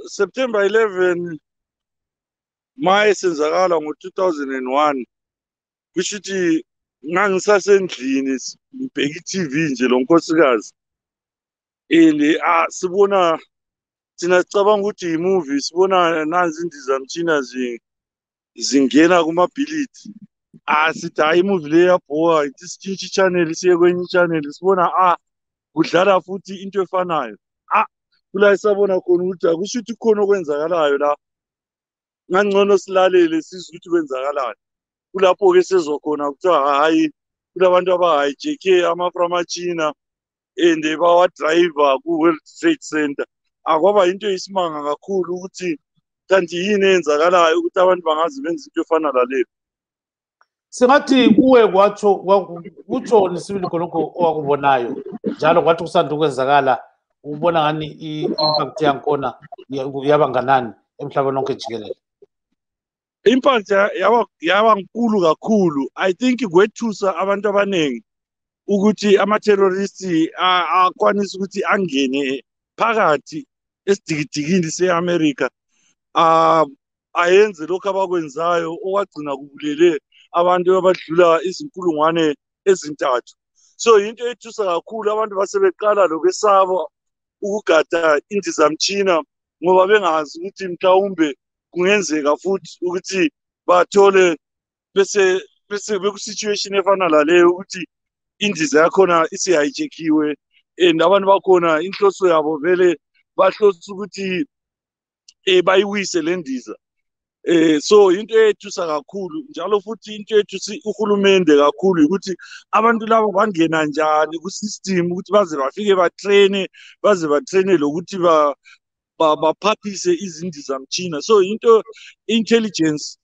September 11 maye senzakala ngo-2001 kusho ukuthi ngangisasendlini ngibheka i-TV nje lo nkosikazi and sibona thina sicabanga ukuthi i-movie sibona nanzi indizamtshina zingena kumabhilidi sithi hayi imovie le yabhoka ithi sitshintshe i-channel siye kwenye i-channel sibona kudlala futhi into efanayo kula sabona khona ukuthi akusho ukuthi kukhona okwenzakalayo la ngangcono silalele sizwe ukuthi kwenzakalayo kulapho-ke sezwa khona kuthiwa hayi kulabantu abahayijekhe amaframachina and bawadrayiva ku-World Trade Center. Akwaba into eyisimanga kakhulu ukuthi kanti yini eyenzakalayo ukuthi abantu bangazi benza into efana laleyo. Singathi kuwe kutshoni sibili khonokho owakubonayo njalo kwathi kusanda ukwenzakala ubona ngani i-impact yakhona yaba nganani emhlabeni wonke jikelele? Impact yaba nkulu kakhulu. I think kwethusa abantu abaningi ukuthi ama-terrorists akwanisa ukuthi angene phakathi esidikidikini se-America ayenze lokhu abakwenzayo okwagcina kubulele abantu abadlula izinkulungwane ezintathu. So into ethusa kakhulu abantu basebeqala lokwesaba ukugada indizamtshina ngoba bengazi ukuthi mhlawumbe kungenzeka futhi ukuthi bathole bese beku-situation efana laleyo ukuthi indiza yakhona isihayijekhiwe and abantu bakhona inhloso yabo vele bahlose ukuthi bayiwise le ndiza. So into ethusa kakhulu njalo futhi into ethusa uhulumende kakhulu ukuthi abantu labo bangena njani ku-system ukuthi baze bafike batraine lokuthi baphathise izindizamtshina. So into intelligence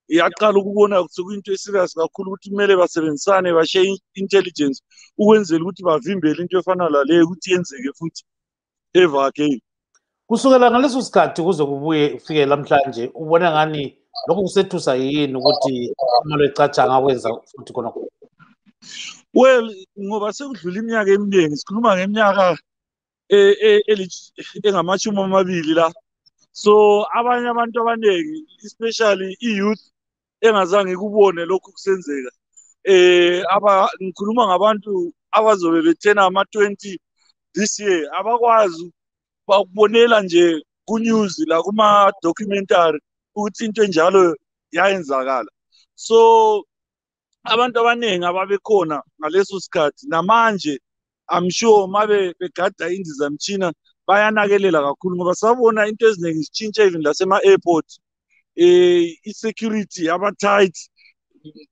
yaqala ukubona sekuyinto eserious kakhulu ukuthi kumele basebenzisane bashiye intelligence ukwenzela ukuthi bavimbele into efana laleyo ukuthi yenzeke futhi ever again. Kusukela ngaleso sikhathi kuze kubuye kufike namhlanje ubona ngani lokho kusethusa yini ukuthi ngamalwecatsha angakwenza futhi khonokho? Well, ngoba sekudlula iminyaka eminingi sikhuluma ngeminyaka engamashumi amabili la. So abanye abantu abaningi especially i-youth engazange kubone lokhu kusenzeka ngikhuluma ngabantu abazobe bethena ama-20 this year abakwazi bakubonela nje ku-news la kuma-documentary ukuthi into enjalo yayenzakala. So abantu abaningi ababekhona ngaleso sikhathi namanje I'm sure mabe begada indizamtshina bayanakelela kakhulu ngoba sabona into eziningi zitshintsha even lasema-airport i-security aba-tight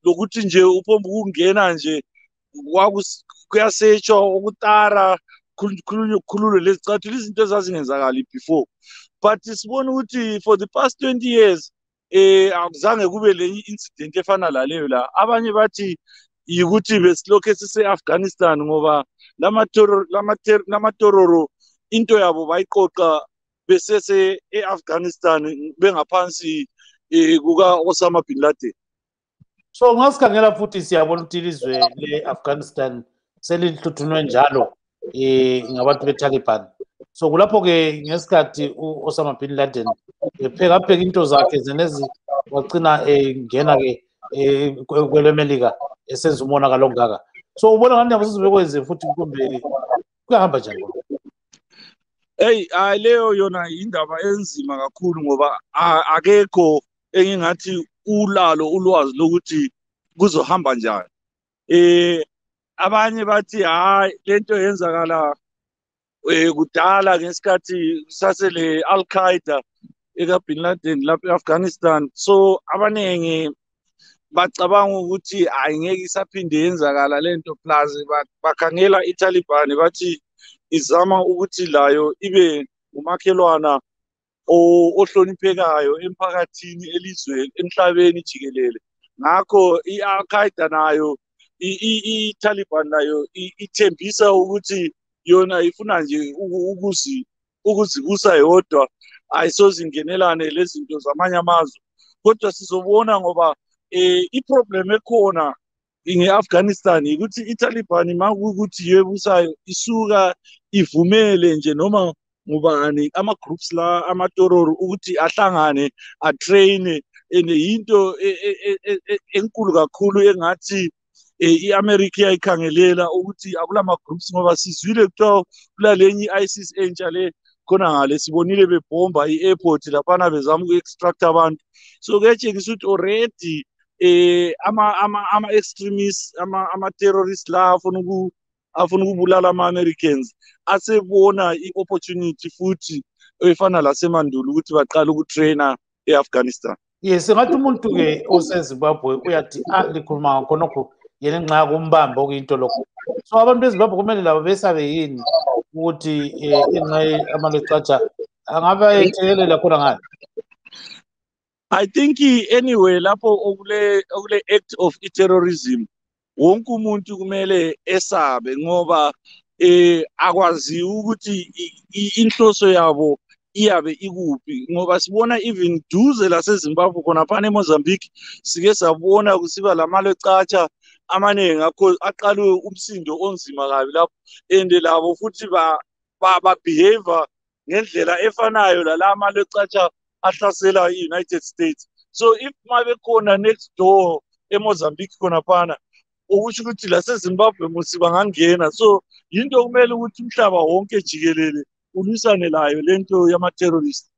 lokuthi nje upomba ukungena nje kuyasetshwa ukutara khululwe lezicathulo izinto ezazingenzakali before. But sibona ukuthi for the past 20 years akuzange kube le incident efana laleyo la. Abanye bathi yikuthi besilokhu sise-Afghanistan ngoba lamatororo into yabo bayiqoqa besese e-Afghanistan bengaphansi kuka-Osama bin Laden. So ngasikhangela futhi siyabona ukuthi ilizwe le-Afghanistan selihluthunwe njalo ngabantu be-Taliban. So kulapho-ke ngesikhathi u-Osama bin Laden pheka into zakhe zenezi wagcina ngena-ke Kwele Melika esenza umonakalo ongaka. So ubona ngani nabo sizobekwenze futhi kumbe kuyahamba njani? Leyo yona indaba enzima kakhulu ngoba akekho engingathi ulalo ulwazi lokuthi kuzohamba njani. Abanye bathi hayi lento yenzakala kudala ngesikhathi sasele eAl-Qaeda eka-Bin Laden lapha e-Afghanistan. So abaningi bacabanga ukuthi ayingeke isaphinde yenzakala lento plus bakhangela i-Taliban bathi izama ukuthi layo ibe umakhelwana ohloniphekayo emphakathini elizweni emhlabeni jikelele. Ngakho i-Al-Qaeda nayo i-Taliban nayo ithembisa ukuthi yona ifuna nje ukuzibusa yodwa ayisozingenelane lezinto zamanye amazwe. Kodwa sizobona ngoba i-problem ekhona nge-Afghanistan ukuthi i-Taliban makuwukuthi yebusayo isuka ivumele nje noma ngubani ama-groups la amatororo ukuthi ahlangane atraine and yinto enkulu kakhulu engathi i-America iyayikhangelela ukuthi akulama-groups ngoba sizwile kuthiwa kulalenye i-ISIS entsha le khona ngale sibonile bebhomba i-airport laphana bezama uku-extract abantu so kuyatshengisa ukuthi already ama-extremists ama-terrorists la afuna ukubulala ama-Americans asebona i-opportunity futhi efana lasemandulo ukuthi baqala ukutraina e-Afghanistan. Yes, ngathi umuntu-ke oseZimbabwe uyathi likhuluma ngakhonokho yena nxa kumbamba okuyinto lokho. So abantu beZimbabwe kumele labo besabe yini ukuthi enxa amalwecatsha angaba ethekelela khona ngani? I think anyway lapho okule act of terrorism wonke umuntu kumele esabe ngoba akwazi ukuthi inhloso yabo iyabe ikuphi ngoba sibona even duze laseZimbabwe khona phana eMozambique sike sabona kusiba lamalwecatsha amaningi akho aqalwe umsindo onzima kabi lapho and labo futhi ba behave ngendlela efanayo la malwecatsha ahlasela i-United States. So if mabe khona next door eMozambique khona phana okusho ukuthi laseZimbabwe musiba ngangena so yinto kumele ukuthi umhlaba wonke jikelele ulisane layo lento yama-terrorist.